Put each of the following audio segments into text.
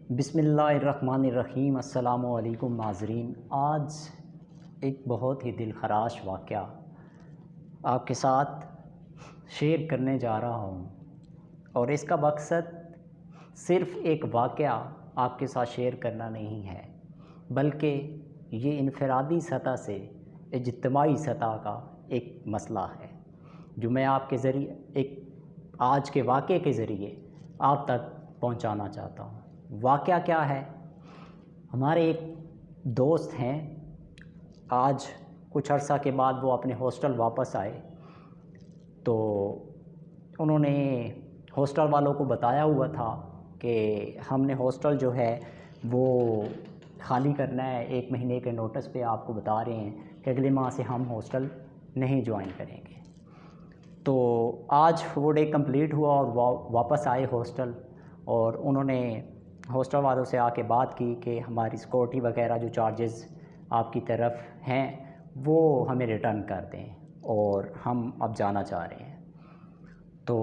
बिस्मिल्लाहिर्रहमानिर्रहीम। अस्सलामुअलैकुम नाज़रीन। आज एक बहुत ही दिलखराश वाक़या आपके साथ शेयर करने जा रहा हूँ और इसका मकसद सिर्फ़ एक वाक़या आपके साथ शेयर करना नहीं है, बल्कि ये इनफ़रादी सतह से इज्तिमाई सतह का एक मसला है जो मैं आपके ज़रिए एक आज के वाक़े के ज़रिए आप तक पहुँचाना चाहता हूँ। वाक़या क्या है? हमारे एक दोस्त हैं, आज कुछ अर्सा के बाद वो अपने हॉस्टल वापस आए तो उन्होंने हॉस्टल वालों को बताया हुआ था कि हमने हॉस्टल जो है वो ख़ाली करना है, 1 महीने के नोटिस पे आपको बता रहे हैं कि अगले माह से हम हॉस्टल नहीं ज्वाइन करेंगे। तो आज वो डे कंप्लीट हुआ और वापस आए हॉस्टल और उन्होंने हॉस्टल वालों से आके बात की कि हमारी सिक्योरिटी वगैरह जो चार्जेस आपकी तरफ हैं वो हमें रिटर्न कर दें और हम अब जाना चाह रहे हैं। तो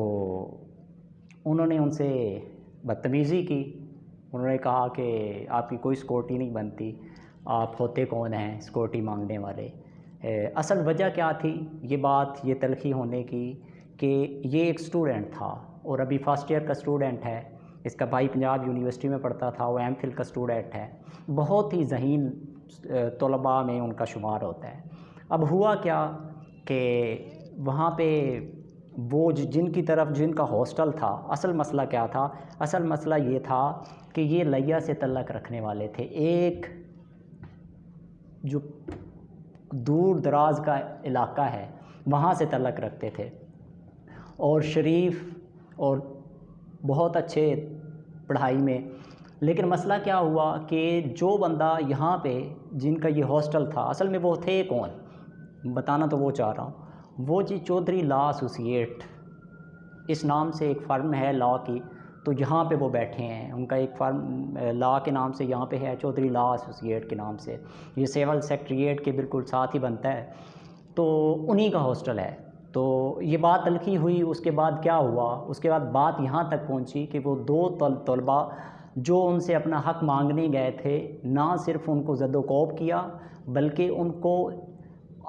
उन्होंने उनसे बदतमीज़ी की। उन्होंने कहा कि आपकी कोई सिक्योरिटी नहीं बनती, आप होते कौन हैं सिक्योरिटी मांगने वाले। असल वजह क्या थी ये तलख़ी होने की कि ये एक स्टूडेंट था और अभी फ़र्स्ट ईयर का स्टूडेंट है। इसका भाई पंजाब यूनिवर्सिटी में पढ़ता था, वो एमफिल का स्टूडेंट है। बहुत ही ज़हीन तलबा में उनका शुमार होता है। अब हुआ क्या कि वहाँ पे वो जिनका हॉस्टल था, असल मसला क्या था? असल मसला ये था कि ये लैया से तल्लक रखने वाले थे। एक जो दूर दराज का इलाका है वहाँ से तल्लक रखते थे और शरीफ और बहुत अच्छे पढ़ाई में। लेकिन मसला क्या हुआ कि जो बंदा यहाँ पे जिनका ये हॉस्टल था, असल में वो थे कौन बताना तो वो चाह रहा हूँ। वो जी चौधरी लॉ एसोसिएट इस नाम से एक फ़र्म है लॉ की, तो यहाँ पे वो बैठे हैं। उनका एक फ़र्म लॉ के नाम से यहाँ पे है, चौधरी लॉ एसोसिएट के नाम से। ये सिविल सेक्रेटेरिएट के बिल्कुल साथ ही बनता है, तो उन्हीं का हॉस्टल है। तो ये बात तलख़ी हुई। उसके बाद क्या हुआ? उसके बाद बात यहाँ तक पहुँची कि वो 2 तलबा जो उनसे अपना हक़ मांगने गए थे, ना सिर्फ़ उनको ज़द-ओ-कोब किया बल्कि उनको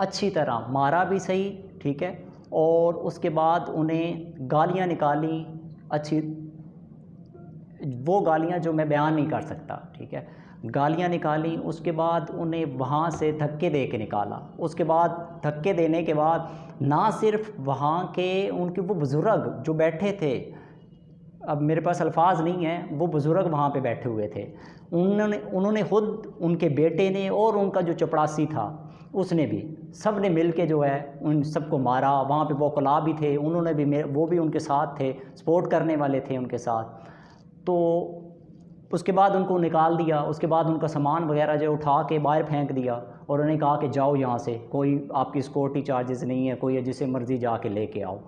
अच्छी तरह मारा भी सही, ठीक है, और उसके बाद उन्हें गालियाँ निकाली अच्छी, वो गालियाँ जो मैं बयान नहीं कर सकता, ठीक है, गालियाँ निकाली। उसके बाद उन्हें वहाँ से धक्के दे के निकाला। उसके बाद धक्के देने के बाद ना सिर्फ वहाँ के उनके वो बुज़ुर्ग जो बैठे थे, अब मेरे पास अल्फाज नहीं हैं, वो बुज़ुर्ग वहाँ पे बैठे हुए थे, उन्होंने ख़ुद, उनके बेटे ने और उनका जो चपड़ासी था उसने भी, सब ने मिल के जो है उन सबको मारा। वहाँ पे वकला भी थे, उन्होंने भी, वो भी उनके साथ थे, सपोर्ट करने वाले थे उनके साथ। तो उसके बाद उनको निकाल दिया। उसके बाद उनका सामान वगैरह जो उठा के बाहर फेंक दिया और उन्हें कहा कि जाओ यहाँ से, कोई आपकी सिक्योरिटी चार्जेस नहीं है, कोई जिसे मर्ज़ी जाके लेके आओ।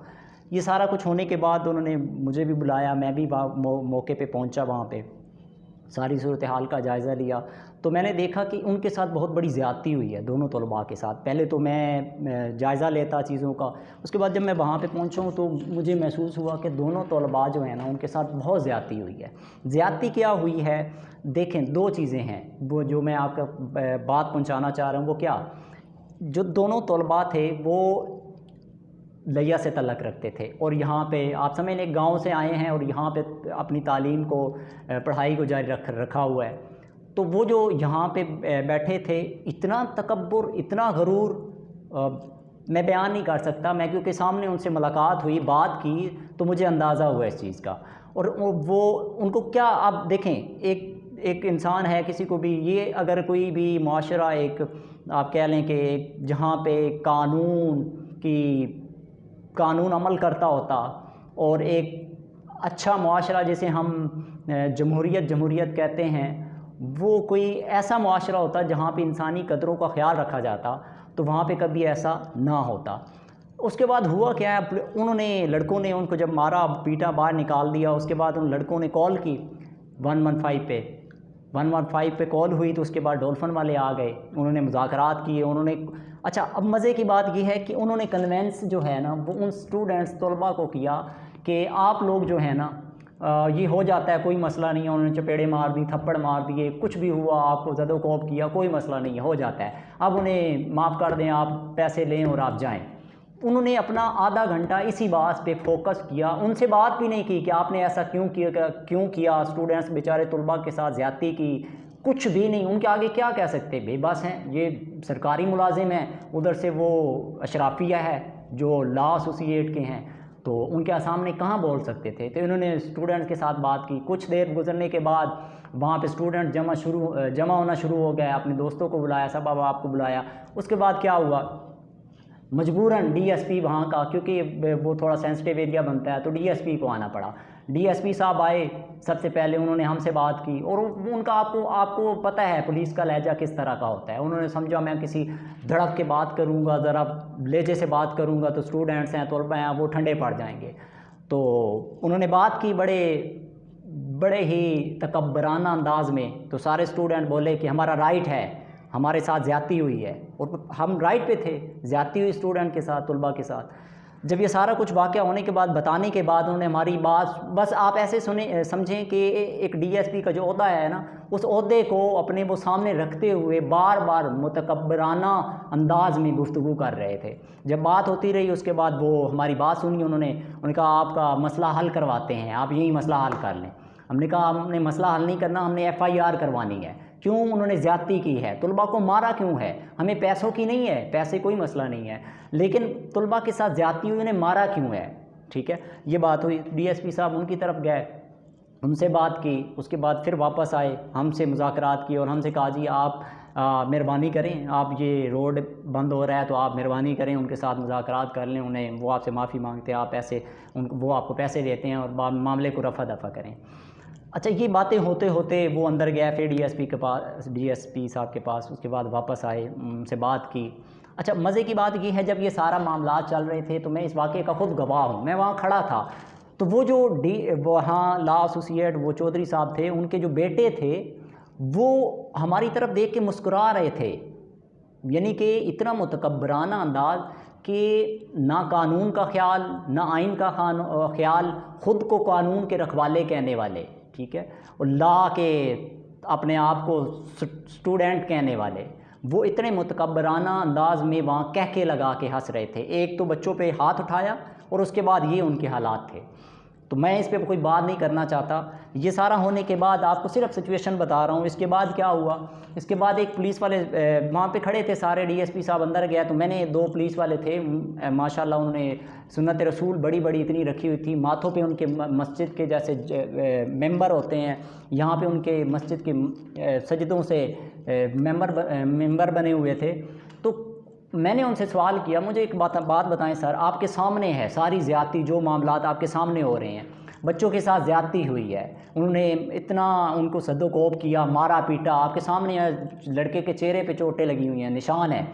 ये सारा कुछ होने के बाद उन्होंने मुझे भी बुलाया, मैं भी मौके पे पहुँचा, वहाँ पे सारी सूरत हाल का जायज़ा लिया। तो मैंने देखा कि उनके साथ बहुत बड़ी ज़्यादती हुई है दोनों तलबा के साथ। पहले तो मैं जायज़ा लेता चीज़ों का, उसके बाद जब मैं वहाँ पे पहुँचा हूँ तो मुझे महसूस हुआ कि दोनों तलबा जो हैं ना, उनके साथ बहुत ज़्यादती हुई है। ज़्यादती क्या हुई है? देखें, 2 चीज़ें हैं वो जो मैं आपका बात पहुँचाना चाह रहा हूँ। वो क्या? जो दोनों तलबा थे वो लैया से तल्लक रखते थे और यहाँ पे आप समझ लें गाँव से आए हैं और यहाँ पे अपनी तालीम को, पढ़ाई को जारी रखा हुआ है। तो वो जो यहाँ पे बैठे थे, इतना तकब्बुर, इतना गरूर, मैं बयान नहीं कर सकता। मैं क्योंकि सामने उनसे मुलाकात हुई, बात की, तो मुझे अंदाज़ा हुआ इस चीज़ का। और वो उनको क्या, आप देखें, एक इंसान है, किसी को भी ये अगर कोई भी माशरा, एक आप कह लें कि जहाँ पे कानून अमल करता होता और एक अच्छा मुआशरा जिसे हम जमहूरियत कहते हैं, वो कोई ऐसा मुआशरा होता जहाँ पे इंसानी कदरों का ख्याल रखा जाता, तो वहाँ पे कभी ऐसा ना होता। उसके बाद हुआ क्या है, उन्होंने, लड़कों ने उनको जब मारा पीटा, बाहर निकाल दिया। उसके बाद उन लड़कों ने कॉल की 115 पे कॉल हुई, तो उसके बाद डॉल्फिन वाले आ गए, उन्होंने मुज़ाकरात किए, उन्होंने, अच्छा, अब मज़े की बात यह है कि उन्होंने कन्वेंस जो है ना वो उन स्टूडेंट्स तलबा को किया कि आप लोग जो है ना ये हो जाता है, कोई मसला नहीं है, उन्होंने चपेड़े मार दी, थप्पड़ मार दिए, कुछ भी हुआ, आपको ज़दोकोब किया, कोई मसला नहीं है, हो जाता है, अब उन्हें माफ़ कर दें, आप पैसे लें और आप जाएं। उन्होंने अपना आधा घंटा इसी बात पे फोकस किया, उनसे बात भी नहीं की कि आपने ऐसा क्यों किया, स्टूडेंट्स बेचारे तलबा के साथ ज़्यादती की, कुछ भी नहीं। उनके आगे क्या कह सकते, बेबस हैं, ये सरकारी मुलाजिम हैं, उधर से वो अशराफिया है जो लॉ एसोसिएट के हैं, तो उनके सामने कहाँ बोल सकते थे। तो इन्होंने स्टूडेंट्स के साथ बात की। कुछ देर गुजरने के बाद वहाँ पे स्टूडेंट जमा होना शुरू हो गया, अपने दोस्तों को बुलाया, सब अब आपको बुलाया। उसके बाद क्या हुआ, मजबूरन डीएसपी वहाँ का, क्योंकि वो थोड़ा सेंसिटिव एरिया बनता है, तो डीएसपी को आना पड़ा। डीएसपी साहब आए, सबसे पहले उन्होंने हमसे बात की, और उनका आपको पता है पुलिस का लहजा किस तरह का होता है। उन्होंने समझा मैं किसी धड़क के बात करूँगा, ज़रा लहजे से बात करूँगा तो स्टूडेंट्स हैं, तलबा हैं, वो ठंडे पड़ जाएंगे। तो उन्होंने बात की बड़े ही तकब्बराना अंदाज में। तो सारे स्टूडेंट बोले कि हमारा राइट है, हमारे साथ ज़्यादती हुई है, और हम राइट पे थे, ज़्यादती हुई स्टूडेंट के साथ, तलबा के साथ। जब ये सारा कुछ वाक़या होने के बाद, बताने के बाद, उन्होंने हमारी बात, बस आप ऐसे समझें कि एक डीएसपी का जो ओहदा है ना, उस ओहदे को अपने वो सामने रखते हुए बार बार मुतकब्बराना अंदाज में गुफ्तगू कर रहे थे। जब बात होती रही, उसके बाद वो हमारी बात सुनी, उन्होंने कहा आपका मसला हल करवाते हैं, आप यही मसला हल कर लें। हमने कहा हमने मसला हल नहीं करना, हमने FIR करवानी है। क्यों उन्होंने ज़्यादती की है, तलबा को मारा क्यों है, हमें पैसों की नहीं है, पैसे कोई मसला नहीं है, लेकिन तलबा के साथ ज़्यादती हुई, उन्हें मारा क्यों है। ठीक है, ये बात हुई। डीएसपी साहब उनकी तरफ गए, उनसे बात की, उसके बाद फिर वापस आए, हमसे मुज़ाकरात की और हमसे कहा जी आप मेहरबानी करें, आप ये रोड बंद हो रहा है तो आप मेहरबानी करें, उनके साथ मुज़ाकरात कर लें, उन्हें वो आपसे माफ़ी मांगते हैं, आप पैसे वो आपको पैसे देते हैं और मामले को रफ़ा दफ़ा करें। अच्छा, ये बातें होते होते वो अंदर गया, फिर डीएसपी साहब के पास, उसके बाद वापस आए, उनसे बात की। अच्छा, मज़े की बात ये है, जब ये सारा मामला चल रहे थे तो मैं इस वाक़े का ख़ुद गवाह हूँ, मैं वहाँ खड़ा था। तो वो जो वहाँ लॉ एसोसिएट वो चौधरी साहब थे, उनके जो बेटे थे वो हमारी तरफ देख के मुस्कुरा रहे थे, यानी कि इतना मुतकब्बराना अंदाज़ कि ना कानून का ख्याल, ना आइन का ख्याल, ख़ुद को कानून के रखवाले कहने वाले, ठीक है, और लॉ के अपने आप को स्टूडेंट कहने वाले, वो इतने मुतकब्बराना अंदाज में वहाँ कह के लगा के हंस रहे थे। एक तो बच्चों पे हाथ उठाया और उसके बाद ये उनके हालात थे। तो मैं इस पे कोई बात नहीं करना चाहता। ये सारा होने के बाद आपको सिर्फ सिचुएशन बता रहा हूँ। इसके बाद क्या हुआ, इसके बाद एक पुलिस वाले वहाँ पे खड़े थे सारे, डीएसपी साहब अंदर गया तो मैंने 2 पुलिस वाले थे, माशाल्लाह उन्होंने सुन्नत रसूल बड़ी बड़ी इतनी रखी हुई थी, माथों पे उनके मस्जिद के जैसे मेंबर होते हैं, यहाँ पे उनके मस्जिद के सजदों से मेंबर बने हुए थे। तो मैंने उनसे सवाल किया, मुझे एक बात बताएं सर, आपके सामने है सारी ज़्यादती, जो मामलात आपके सामने हो रहे हैं, बच्चों के साथ ज़्यादती हुई है, उन्होंने इतना उनको सद्दोकोब किया, मारा पीटा, आपके सामने लड़के के चेहरे पे चोटें लगी हुई हैं, निशान है,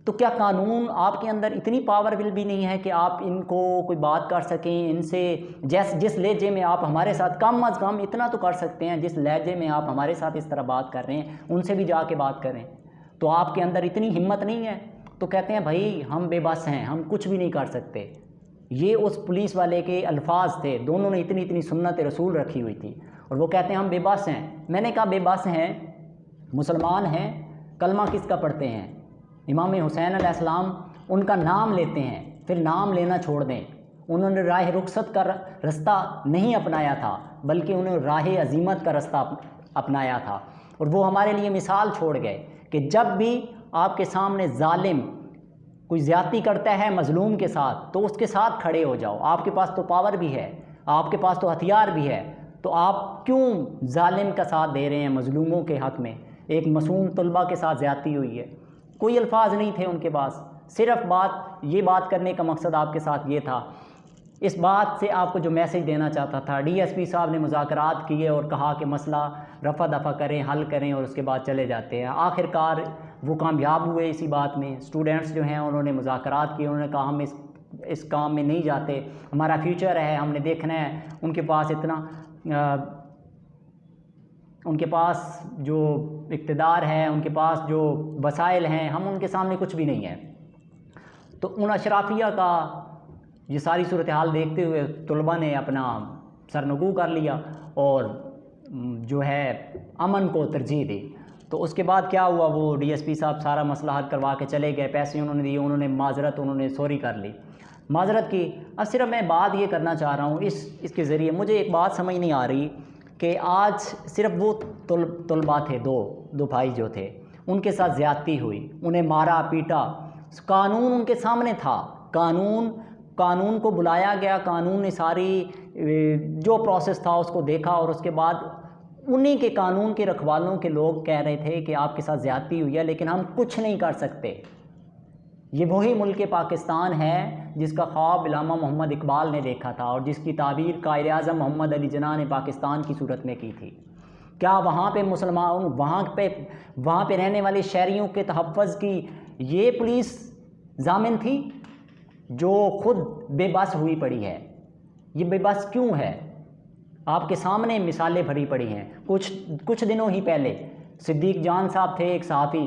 तो क्या कानून आपके अंदर इतनी पावर भी नहीं है कि आप इनको कोई बात कर सकें, इनसे जिस लहजे में आप हमारे साथ, कम अज़ कम इतना तो कर सकते हैं, जिस लहजे में आप हमारे साथ इस तरह बात कर रहे हैं उनसे भी जाके बात करें, तो आपके अंदर इतनी हिम्मत नहीं है। तो कहते हैं भाई हम बेबस हैं, हम कुछ भी नहीं कर सकते। ये उस पुलिस वाले के अल्फाज थे, दोनों ने इतनी इतनी सुन्नत रसूल रखी हुई थी, और वो कहते हैं हम बेबस हैं। मैंने कहा बेबस हैं, मुसलमान हैं, कलमा किसका पढ़ते हैं, इमाम हुसैन अलैहिस्सलाम, उनका नाम लेते हैं, फिर नाम लेना छोड़ दें। उन्होंने राह रुखसत का रास्ता नहीं अपनाया था, बल्कि उन्होंने राह अजीमत का रास्ता अपनाया था, और वो हमारे लिए मिसाल छोड़ गए कि जब भी आपके सामने जालिम कोई ज़्यादती करता है मज़लूम के साथ, तो उसके साथ खड़े हो जाओ। आपके पास तो पावर भी है, आपके पास तो हथियार भी है, तो आप क्यों जालिम का साथ दे रहे हैं मज़लूमों के हक़ में। एक मासूम तलबा के साथ ज़्यादती हुई है, कोई अल्फाज नहीं थे उनके पास, सिर्फ बात करने का मकसद आपके साथ ये था। इस बात से आपको जो मैसेज देना चाहता था, डीएसपी साहब ने मुज़ाकरात किए और कहा कि मसला रफ़ा दफ़ा करें, हल करें, और उसके बाद चले जाते हैं। आखिरकार वो कामयाब हुए इसी बात में। स्टूडेंट्स जो हैं उन्होंने मुज़ाकरात किए, उन्होंने कहा हम इस काम में नहीं जाते, हमारा फ्यूचर है, हमने देखना है। उनके पास उनके पास जो इक़्तिदार है, उनके पास जो वसाइल हैं, हम उनके सामने कुछ भी नहीं है। तो उन अशराफिया का ये सारी सूरत हाल देखते हुए तलबा ने अपना सरनगू कर लिया और जो है अमन को तरजीह दी। तो उसके बाद क्या हुआ, वो डीएसपी साहब सारा मसला हल करवा के चले गए, पैसे उन्होंने दिए, उन्होंने माजरत उन्होंने सॉरी कर ली, माजरत की। अब सिर्फ मैं बात ये करना चाह रहा हूँ इसके ज़रिए, मुझे एक बात समझ नहीं आ रही कि आज सिर्फ वो तलबा थे, दो भाई जो थे, उनके साथ ज़्यादती हुई, उन्हें मारा पीटा, कानून उनके सामने था, कानून को बुलाया गया, कानून ने सारी जो प्रोसेस था उसको देखा, और उसके बाद उन्हीं के कानून के रखवालों के लोग कह रहे थे कि आपके साथ ज़्यादती हुई है लेकिन हम कुछ नहीं कर सकते। ये वही मुल्क पाकिस्तान है जिसका ख्वाब अल्लामा मोहम्मद इकबाल ने देखा था और जिसकी ताबीर कायद आज़म मोहम्मद अली जिन्ना ने पाकिस्तान की सूरत में की थी। क्या वहाँ पे मुसलमान, वहाँ पे रहने वाले शहरियों के तहफ़्फ़ुज़ की ये पुलिस ज़ामिन थी जो खुद बेबस हुई पड़ी है? ये बेबस क्यों है? आपके सामने मिसालें भरी पड़ी हैं। कुछ दिनों ही पहले सिद्दीक जान साहब थे, एक सहाफ़ी,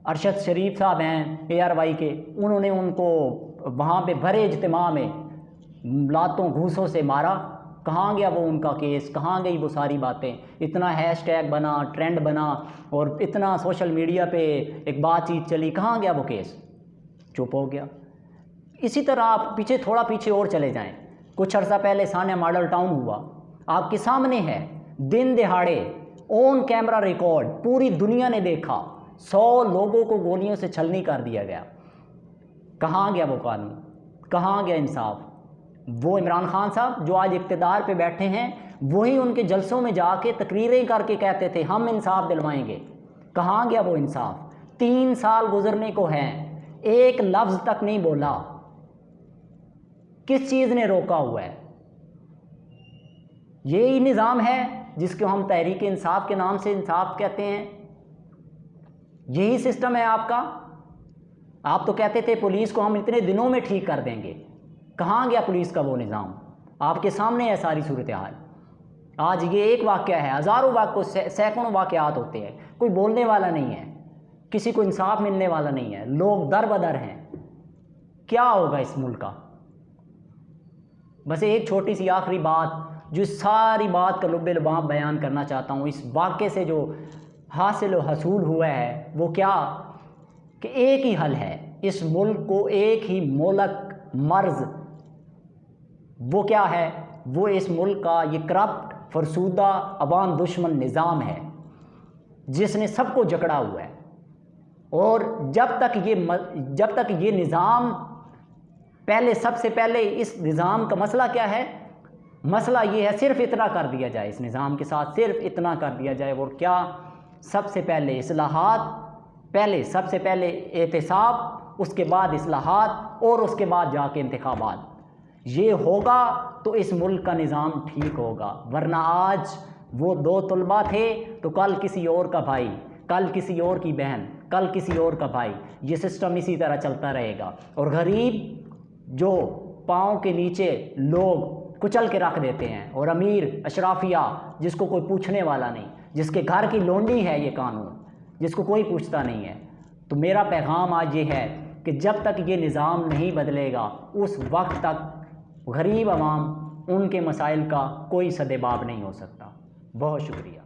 अरशद शरीफ साहब हैं ARY के, उन्होंने उनको वहाँ पे भरे इज्तिमा में लातों घूसों से मारा। कहाँ गया वो उनका केस, कहाँ गई वो सारी बातें? इतना हैशटैग बना, ट्रेंड बना और इतना सोशल मीडिया पे एक बातचीत चली, कहाँ गया वो केस? चुप हो गया। इसी तरह आप थोड़ा पीछे और चले जाएं, कुछ अर्सा पहले सानिया मॉडल टाउन हुआ, आपके सामने है, दिन दिहाड़े ऑन कैमरा रिकॉर्ड, पूरी दुनिया ने देखा, 100 लोगों को गोलियों से छलनी कर दिया गया। कहाँ गया वो कानून, कहाँ गया इंसाफ? वो इमरान खान साहब जो आज इक़्तिदार पे बैठे हैं, वही उनके जलसों में जाके तकरीरें करके कहते थे हम इंसाफ दिलवाएंगे। कहाँ गया वो इंसाफ? 3 साल गुजरने को हैं, एक लफ्ज़ तक नहीं बोला। किस चीज़ ने रोका हुआ है? यही निज़ाम है जिसको हम तहरीक इंसाफ के नाम से इंसाफ कहते हैं। यही सिस्टम है आपका। आप तो कहते थे पुलिस को हम इतने दिनों में ठीक कर देंगे। कहाँ गया पुलिस का वो निज़ाम? आपके सामने है सारी सूरत हाल। आज ये एक वाक़या है, हज़ारों सैकड़ों वाक़यात होते हैं, कोई बोलने वाला नहीं है, किसी को इंसाफ मिलने वाला नहीं है, लोग दर बदर हैं। क्या होगा इस मुल्क का? बस एक छोटी सी आखिरी बात, जो इस सारी बात का लुब्बे लुबाब बयान करना चाहता हूँ, इस वाक़े से जो हासिल व हसूल हुआ है वो क्या कि एक ही हल है इस मुल्क को, एक ही मोलक मर्ज़, वो क्या है? वो इस मुल्क का ये करप्ट फरसूदा अवाम दुश्मन निज़ाम है जिसने सबको जकड़ा हुआ है। और जब तक ये निज़ाम, सबसे पहले इस निज़ाम का मसला क्या है? मसला ये है सिर्फ़ इतना कर दिया जाए, इस निज़ाम के साथ सिर्फ इतना कर दिया जाए। और क्या? सबसे पहले इस्लाहात, सबसे पहले एहतिसाब, उसके बाद इस्लाहात और उसके बाद जाके इंतखाबात। ये होगा तो इस मुल्क का निज़ाम ठीक होगा। वरना आज वो 2 तलबा थे तो कल किसी और का भाई, कल किसी और की बहन, कल किसी और का भाई। ये सिस्टम इसी तरह चलता रहेगा और गरीब जो पाँव के नीचे लोग कुचल के रख देते हैं, और अमीर अशराफिया जिसको कोई पूछने वाला नहीं, जिसके घर की लोंडी है ये कानून, जिसको कोई पूछता नहीं है। तो मेरा पैगाम आज ये है कि जब तक ये निज़ाम नहीं बदलेगा उस वक्त तक गरीब अवाम, उनके मसाइल का कोई सदेबाब नहीं हो सकता। बहुत शुक्रिया।